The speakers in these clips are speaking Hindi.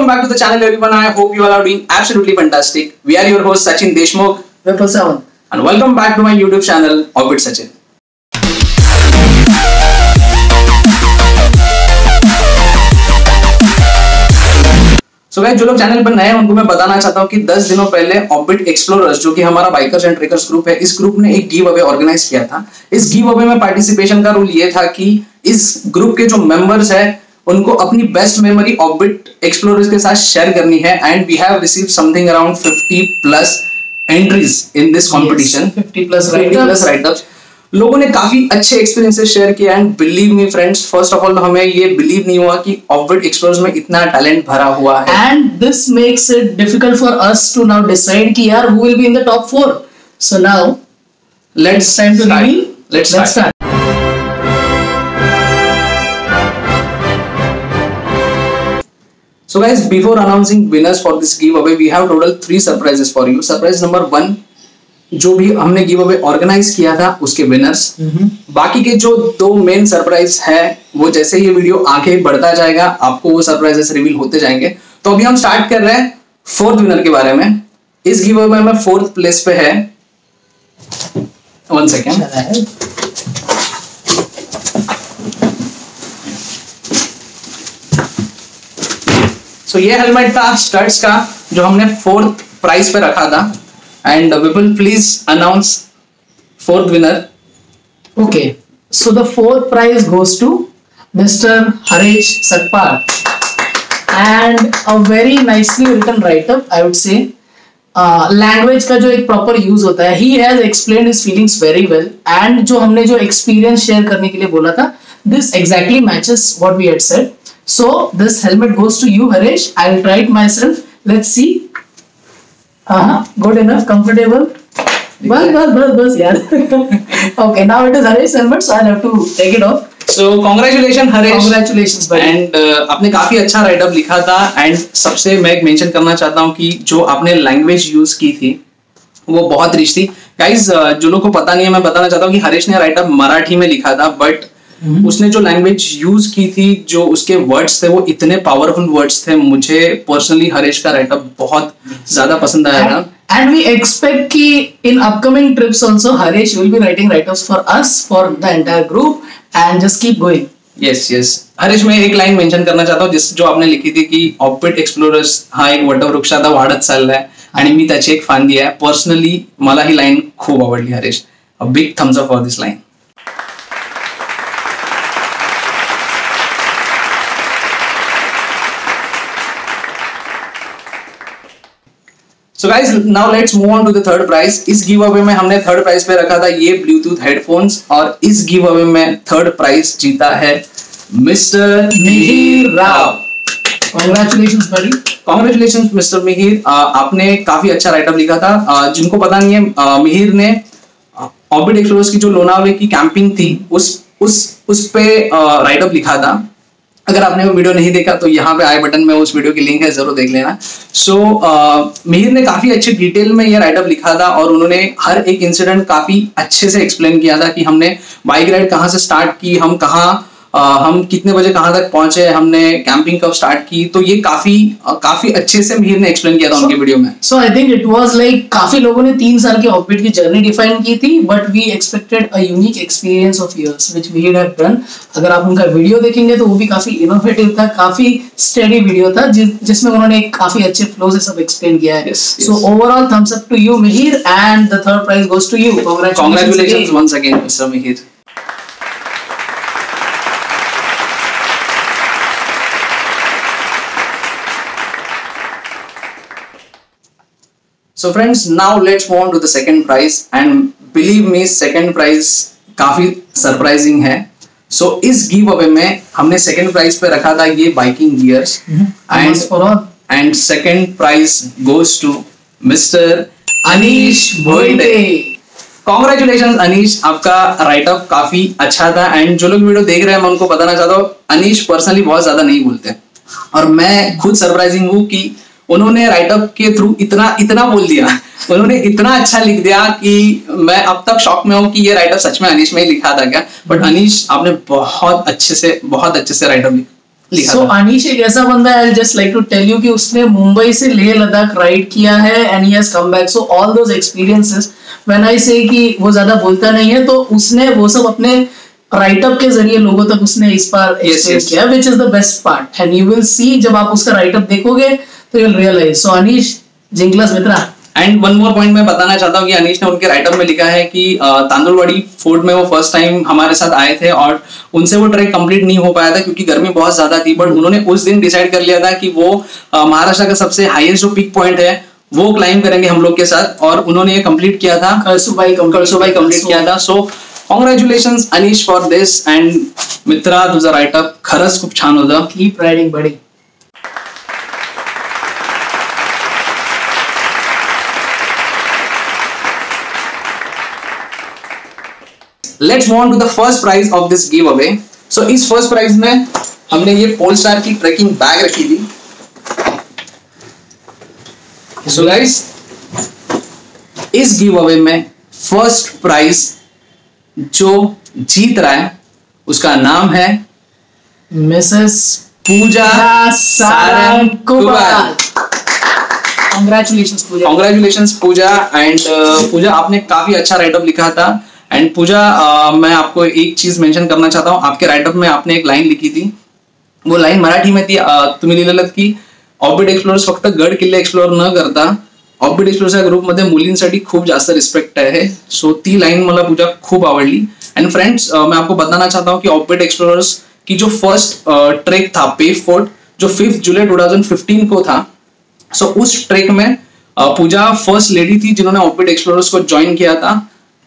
welcome back to the channel everyone. I hope you all are doing absolutely fantastic. We are your host Sachin Deshmukh and welcome back to my YouTube channel Orbit Sachin. So guys, जो लोग चैनल पर नए हैं उनको मैं बताना चाहता हूँ कि 10 दिनों पहले ऑर्बिट एक्सप्लोरर्स जो कि हमारा बाइकर्स एंड ट्रेकर्स ग्रुप है, इस ग्रुप ने एक गिव अवे ऑर्गेनाइज किया था। इस गिव अवे में पार्टिसिपेशन का रूल ये था कि इस ग्रुप के जो मेंबर्स हैं उनको अपनी बेस्ट मेमोरी ऑर्बिट एक्सप्लोरर्स के साथ शेयर करनी है and we have received something around 50 plus entries in this competition. 50 plus writeups. लोगों ने काफी अच्छे एक्सपीरियंसेस शेयर किए and believe me friends, first of all हमें ये बिलीव नहीं हुआ कि ऑर्बिट एक्सप्लोरर्स में इतना टैलेंट भरा हुआ है and this makes it difficult for us to now decide कि यार who will be in the top 4। So now let's time to reveal. Let's start. So guys, before announcing winners for this giveaway, we have total 3 surprises for you. Surprise number 1, जो भी हमने giveaway organize किया था उसके winners। बाकी के जो 2 मेन सरप्राइज है वो जैसे ये वीडियो आगे बढ़ता जाएगा आपको वो सरप्राइजेस रिवील होते जाएंगे। तो अभी हम स्टार्ट कर रहे हैं 4th विनर के बारे में। इस गिवअवे में 4th प्लेस पे है, 1 सेकेंड, तो ये हेलमेट था स्टड्स का जो हमने 4th प्राइस पे रखा था and Vipul please announce 4th winner. Okay, so the 4th prize goes to Mr. Harish Satpal and a very nicely written write-up, I would say. Language का जो एक प्रॉपर यूज होता है, he has explained his feelings very well and जो हमने जो एक्सपीरियंस शेयर करने के लिए बोला था, this exactly matches what we had said. So this helmet goes to you, Harish. I'll try it myself. Let's see. Good enough, comfortable. Bas, yaar. Okay, now it is Harish helmet, so I'll have to take it off. So congratulations Harish. Congratulations buddy. And आपने काफी अच्छा राइट अप लिखा था एंड सबसे मैं मेंशन करना चाहता हूँ कि जो आपने लैंग्वेज यूज की थी वो बहुत रिच थी। गाइस, जो लोगों को पता नहीं है मैं बताना चाहता हूँ कि हरीश ने राइट अप मराठी में लिखा था बट उसने जो लैंग्वेज यूज की थी, जो उसके वर्ड्स थे वो इतने पावरफुल वर्ड्स थे। मुझे पर्सनली हरीश का राइट अप बहुत ज्यादा पसंद आया था and we expect कि in upcoming trips also Harish will be writing write-ups for us, for the entire group and just keep going. yes Harish, मैं एक लाइन मेंशन करना चाहता हूँ जो आपने लिखी थी कि ऑर्बिट एक्सप्लोरर्स हा एक वटवृक्षाचा वाढत चाललाय आणि मी त्याची एक फांदी आहे। पर्सनली मला ही लाइन खूप आवडली Harish. A big thumbs up for this line. So guys, now let's move on to the 3rd prize. इस गिव अवे में हमने 3rd प्राइज पे रखा था ये ब्लूटूथ हेडफोन्स और इस गिव अवे में 3rd प्राइज जीता है mister Mihir Rao. Congratulations buddy. Congratulations mister Mihir. आपने काफी अच्छा राइटअप लिखा था। जिनको पता नहीं है, मिहिर ने ऑर्बिट एक्सप्लोरर्स की जो लोनावले की कैंपिंग थी उस पे राइटअप लिखा था। अगर आपने वो वीडियो नहीं देखा तो यहाँ पे आई बटन में उस वीडियो की लिंक है, जरूर देख लेना। सो मिहिर ने काफी अच्छे डिटेल में ये राइटअप लिखा था और उन्होंने हर एक इंसिडेंट काफी अच्छे से एक्सप्लेन किया था कि हमने बाइक राइड कहाँ से स्टार्ट की, हम कितने बजे कहाँ तक पहुंचे, हमने कैंपिंग कब स्टार्ट की। तो ये काफी अच्छे से मिहिर ने एक्सप्लेन किया था उनके वीडियो में। So I think it was like काफी लोगों ने 3 साल की ऑर्बिट की जर्नी डिफाइन की थी but we expected a unique experience of years which Mihir have done. अगर आप उनका वीडियो देखेंगे तो वो भी काफी इनोवेटिव था, काफी स्टडी वीडियो था जिसमें उन्होंने काफी अच्छे फ्लो से सब एक्सप्लेन किया है। So overall thumbs up to you Mihir and the 3rd prize goes to you. Congratulations once again mister Mihir. So friends, now let's move on to the 2nd prize and believe me, 2nd prize काफी सरप्राइजिंग है। So इस गिव अवे में हमने 2nd प्राइज पे रखा था ये biking gears and 2nd prize goes to mister Anish Bhoite. Congratulations Anish, आपका राइटअप काफी अच्छा था एंड जो लोग वीडियो देख रहे हैं मैं उनको बताना चाहता हूँ अनीश पर्सनली बहुत ज्यादा नहीं बोलते और मैं खुद सरप्राइजिंग हूँ कि उन्होंने राइटअप के थ्रू इतना बोल दिया, उन्होंने इतना अच्छा लिख दिया कि मैं अब तक शॉक में हूँ कि ये राइटअप सच में अनीश में ही लिखा था क्या। बट अनीश आपने बहुत अच्छे से राइटअप लिखा। लिखा So था। अनीश एक ऐसा बंदा है, I'll just like to tell you कि उसने मुंबई से लेह लद्दाख राइड किया है and he has come back. So all those experiences, when I say कि वो ज्यादा बोलता नहीं है, तो उसने वो सब अपने राइट अप के जरिए लोगों तक उसने इस बार एक्सप्लेन किया, which is the best part. And you will see जब आप उसका राइट अप देखोगे तो you'll realize. So अनीश जिंगलास Mitra. And one more point मैं बताना चाहता हूँ कि अनीश ने उनके राइटअप में लिखा है कि तांदुलवाड़ी फोर्ट में वो फर्स्ट टाइम हमारे साथ आए थे और उनसे वो ट्रैक कंप्लीट नहीं हो पाया था क्योंकि गर्मी बहुत ज्यादा थी, बट उन्होंने उस दिन डिसाइड कर लिया था कि वो महाराष्ट्र का सबसे हाईएस्ट जो पीक पॉइंट है वो क्लाइम करेंगे हम लोग के साथ, और उन्होंने ये कंप्लीट किया था, कलसुबाई कंप्लीट किया था। So congratulations Anish for this, and मित्रा तुझा राइटअप खरंच खूप छान होतं. Keep riding buddy. Let's move on to the first prize of this giveaway. So इस first prize में हमने ये पोलस्टार की ट्रैकिंग बैग रखी थी. So guys, इस गिवअवे में फर्स्ट प्राइज जो जीत रहा है उसका नाम है Mrs Pooja Sarangkumar. Congratulations Pooja. Congratulations Pooja. And Pooja आपने काफी अच्छा राइटअप लिखा था. एंड पूजा मैं आपको एक चीज मेंशन करना चाहता हूँ. आपके राइटअप में आपने एक लाइन लिखी थी, वो लाइन मराठी में थी. तुम्ही लिहिलेलं की ऑर्बिट एक्सप्लोरर्स फक्त गड किल्ले एक्सप्लोर न करता ऑर्बिट एक्सप्लोरर्सच्या ग्रुपमध्ये मुलींसाठी खूप जास्त रिस्पेक्ट आहे. सो ती लाइन मला पूजा खूप आवडली. एंड फ्रेंड्स मैं आपको बताना चाहता हूँ कि ऑर्बिट एक्सप्लोरर्स की जो फर्स्ट ट्रेक था पेव फोर्ट, जो 5 जुलाई 2015 को था. सो उस ट्रेक में पूजा फर्स्ट लेडी थी जिन्होंने ऑर्बिट एक्सप्लोरर्स को ज्वाइन किया था.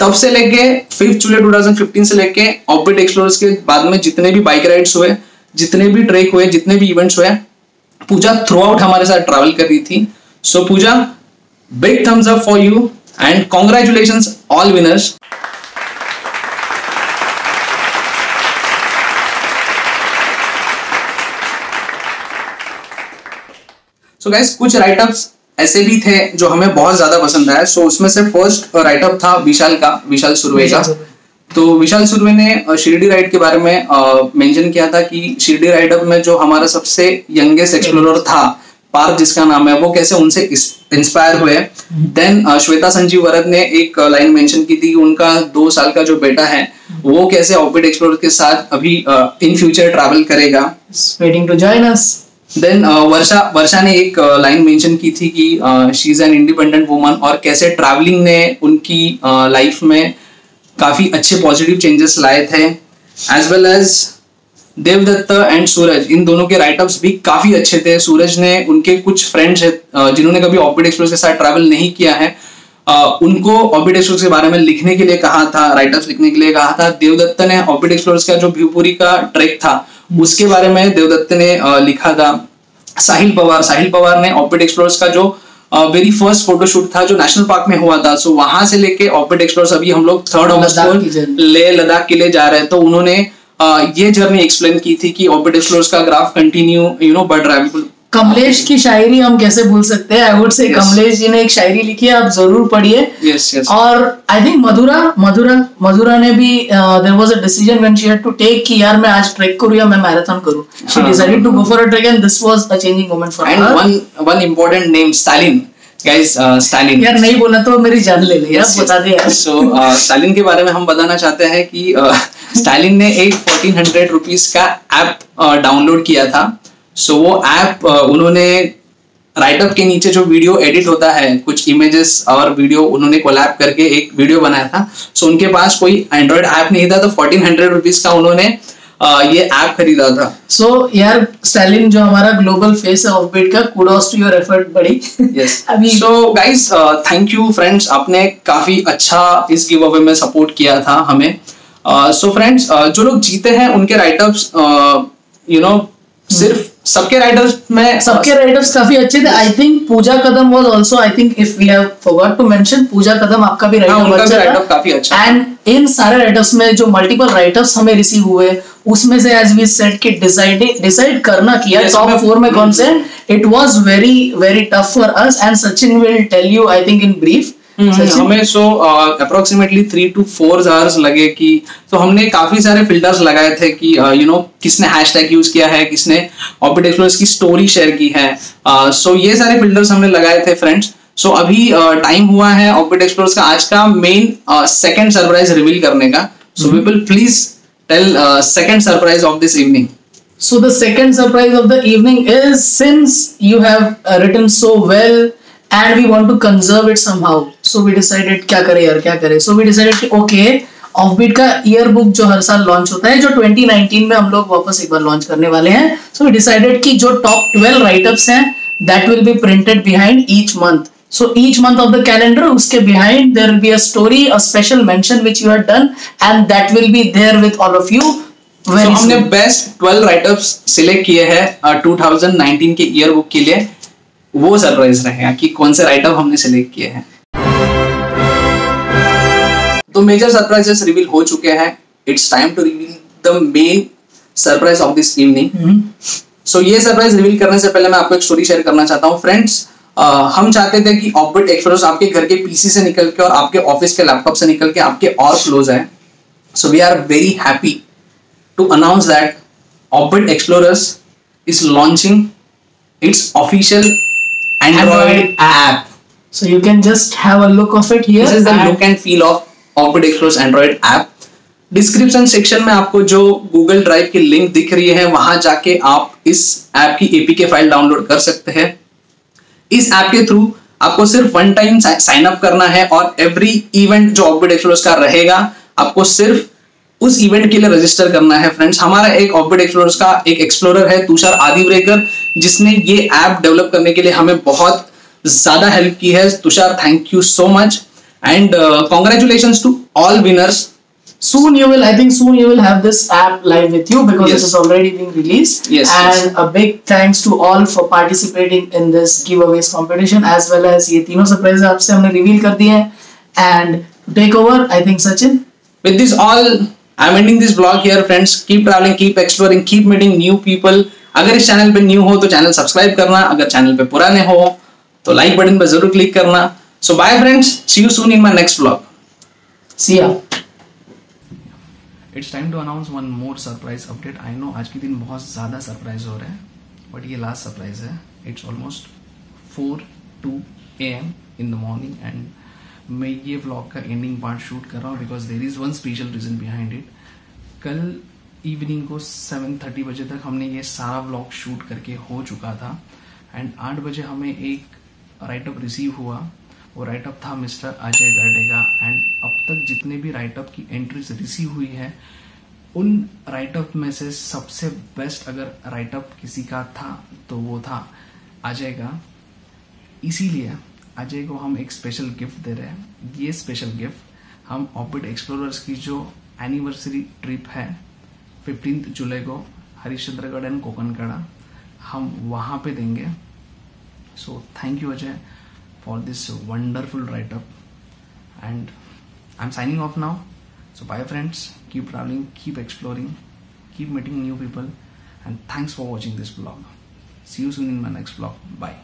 तब से लेके 5 जुलाई 2015 से लेके ऑर्बिट एक्सप्लोरर्स के बाद में जितने भी बाइक राइड्स हुए, जितने भी ट्रेक हुए, जितने भी इवेंट्स हुए, पूजा थ्रू आउट हमारे साथ ट्रैवल कर रही थी. So Pooja, big thumbs up for you and congratulations all winners. So guys, कुछ राइटअप्स ऐसे भी थे जो हमें बहुत ज्यादा पसंद आया. सो उसमें से फर्स्ट राइटअप था विशाल का, विशाल सुर्वे का. तो विशाल सुर्वे ने शिरडी राइड के बारे में मेंशन किया था कि शिरडी राइडअप में जो हमारा सबसे यंगेस्ट एक्सप्लोरर था, पार्थ जिसका नाम है, वो कैसे उनसे इंस्पायर हुए. देन श्वेता संजीव वरद ने एक लाइन मेंशन की थी कि उनका 2 साल का जो बेटा है वो कैसे ऑर्बिट एक्सप्लोरर के साथ अभी इन फ्यूचर ट्रैवल करेगा. Waiting to join us. Then Varsha ने एक लाइन मेंशन की थी कि she is an independent woman, और कैसे ट्रैवलिंग ने उनकी लाइफ में काफी अच्छे पॉजिटिव चेंजेस लाए थे. As well as Devdutt and Suraj, इन दोनों के राइटअप्स भी काफी अच्छे थे. सूरज ने उनके कुछ फ्रेंड्स जिन्होंने कभी ऑर्बिट एक्सप्लोरर्स के साथ ट्रैवल नहीं किया है, उनको ऑर्बिट एक्सप्लोरर्स के बारे में लिखने के लिए कहा था, राइटअप्स लिखने के लिए कहा था. देवदत्त ने ऑर्बिट एक्सप्लोरर्स का जो भिवपुरी का ट्रैक था उसके बारे में देवदत्त ने लिखा था. साहिल पवार ने ऑर्बिट एक्सप्लोरर्स का जो वेरी फर्स्ट फोटोशूट था जो नेशनल पार्क में हुआ था, सो वहां से लेके ऑर्बिट एक्सप्लोरर्स अभी हम लोग 3rd अगस्त को लेह लद्दाख के लिए जा रहे हैं. तो उन्होंने ये जर्नी एक्सप्लेन की थी कि ऑर्बिट एक्सप्लोरर्स का ग्राफ कंटिन्यू बढ़ रहा है. कमलेश की शायरी हम कैसे भूल सकते हैं. I would say Kamlesh ji ने एक शायरी लिखी है, आप जरूर पढ़िए. और आई थिंक मधुरा ने भी there was a decision when she had to take कि यार मैं आज ट्रैक करूं या मैं मैराथन करूं. She decided to go for a track and this was a changing moment for her. And one important name, Stalin. Guys, Stalin यार नहीं बोला तो मेरी जान ले ले. बता दे यार. सो स्टालिन के बारे में हम बताना चाहते हैं कि स्टालिन ने एक 1400 रुपीस का ऐप डाउनलोड किया था. सो वो ऐप उन्होंने राइटअप के नीचे जो वीडियो एडिट होता है, कुछ इमेजेस और वीडियो उन्होंने कोलैब करके एक वीडियो बनाया था. सो उनके पास कोई एंड्रॉइड ऐप नहीं था, तो 1400 रुपीस का उन्होंने ये ऐप खरीदा था. सो यार स्टालिन जो हमारा ग्लोबल फेस है ऑर्बिट का, कुडोस टू योर एफर्ट बड़ी. Yes. So guys, thank you friends, आपने काफी अच्छा इस गिव अवे में सपोर्ट किया था हमें. सो फ्रेंड्स, जो लोग जीते हैं उनके राइटअप्स सिर्फ सबके राइटर्स काफी अच्छे थे. I think Pooja Kadam was also, I think if we have forgot to mention, Pooja Kadam आपका भी राइटअप काफी अच्छा. एंड इन सारे राइटर्स में जो मल्टीपल राइटर्स हमें रिसीव हुए, उसमें से एज वी सेड कि डिसाइड करना किया टॉप 4 में कौन से, it was very very tough for us. And Sachin will tell you I think in brief हमें अप्रोक्सीमेटली 3 to 4 hours लगे कि तो हमने काफी सारे फिल्टर्स लगाए थे कि किसने हैशटैग यूज किया है, किसने ऑर्बिट एक्सप्लोरर्स की स्टोरी शेयर की है, सो ये सारे फिल्टर्स हमने लगाए थे फ्रेंड्स। सो अभी टाइम हुआ है ऑर्बिट एक्सप्लोरर्स का आज का मेन सेकंड सरप्राइज रिवील करने का। So people please tell second surprise of this evening. So the second surprise of the evening is, since you have written so well and we want to conserve it somehow, so we decided क्या करें यार क्या करें, so we decided कि okay, ऑफबीट का ईयर बुक जो हर साल लॉन्च होता है, जो 2019 में हम लोग वापस एक बार लॉन्च करने वाले हैं, so we decided कि जो टॉप 12 राइटअप्स हैं that will be printed behind each month. So each month of the calendar, उसके behind there will be a story, a special mention which you have done, and that will be there with all of you. So, हमने बेस्ट 12 राइटअप्स सिलेक्ट किए हैं 2019 के ईयर बुक के लिए। वो सरप्राइज रहेगा कि कौन से राइटअप हमने सिलेक्ट किए हैं। तो मेजर सरप्राइजेस रिवील हो चुके हैं। It's time to reveal the main surprise of this evening. So ये सरप्राइज रिवील करने से पहले मैं आपको एक स्टोरी शेयर करना चाहता हूँ फ्रेंड्स। हम चाहते थे कि ऑर्बिट एक्सप्लोरर्स आपके घर के पीसी से निकल के और आपके ऑफिस के लैपटॉप से निकल के आपके और क्लोज है। So we are very happy to announce that Orbit Explorers is launching its official Android app. So you can just have a look of it here. This is the look and feel of Orbit Explorers Android app. Description section में आपको जो गूगल ड्राइव की लिंक दिख रही है वहां जाके आप इस ऐप की एपीके फाइल डाउनलोड कर सकते हैं। इस ऐप के थ्रू आपको सिर्फ वन टाइम साइन अप करना है और एवरी इवेंट जो ऑर्बिट एक्सप्लोरर्स का रहेगा आपको सिर्फ उस इवेंट के लिए रजिस्टर करना है फ्रेंड्स। हमारा एक ऑर्बिट एक्सप्लोरर्स का एक एक्सप्लोरर है तुषार आदिवरेकर, जिसने ये ऐप डेवलप करने के लिए हमें बहुत ज्यादा हेल्प की है। Tushar, thank you so much and congratulations to all winners. Soon you will, I think soon you will have this app live with you because it is already being released. And a big thanks to all for participating in this giveaways competition, as well as ये तीनों surprises आपसे हमने reveal कर दिए हैं। And to take over, I think Sachin. With this all, I'm ending this vlog here friends. Keep traveling, keep exploring, keep meeting new people. अगर इस चैनल पे न्यू हो तो चैनल सब्सक्राइब करना, अगर चैनल पे पुराने हो तो लाइक बटन पे जरूर क्लिक करना। So bye friends, see you soon in my next vlog. See ya. It's time to announce one more surprise update. I know आज के दिन बहुत ज़्यादा सरप्राइज हो रहा है, बट ये लास्ट सरप्राइज है। It's almost 4:02 AM in the morning and मैं ये व्लॉग का एंडिंग पार्ट शूट कर रहा हूँ because there is one special reason behind it. कल इवनिंग को 7:30 बजे तक हमने ये सारा व्लॉग शूट करके हो चुका था एंड 8 बजे हमें एक राइटअप रिसीव हुआ। वो राइटअप था मिस्टर अजय गर्डेगा एंड अब तक जितने भी राइटअप की एंट्रीज रिसीव हुई है उन राइटअप में से सबसे बेस्ट अगर राइटअप किसी का था तो वो था अजय का। इसीलिए अजय को हम एक स्पेशल गिफ्ट दे रहे हैं। ये स्पेशल गिफ्ट हम ऑर्बिट एक्सप्लोरर्स की जो एनिवर्सरी ट्रिप है 15 जुलाई को हरिश्चंद्रगढ़ एंड कोकनकड़ा, हम वहां पे देंगे। So thank you Ajay for this wonderful write-up and I'm signing off now. So bye friends, keep traveling, keep exploring, keep meeting new people and thanks for watching this vlog. See you soon in my next vlog. Bye.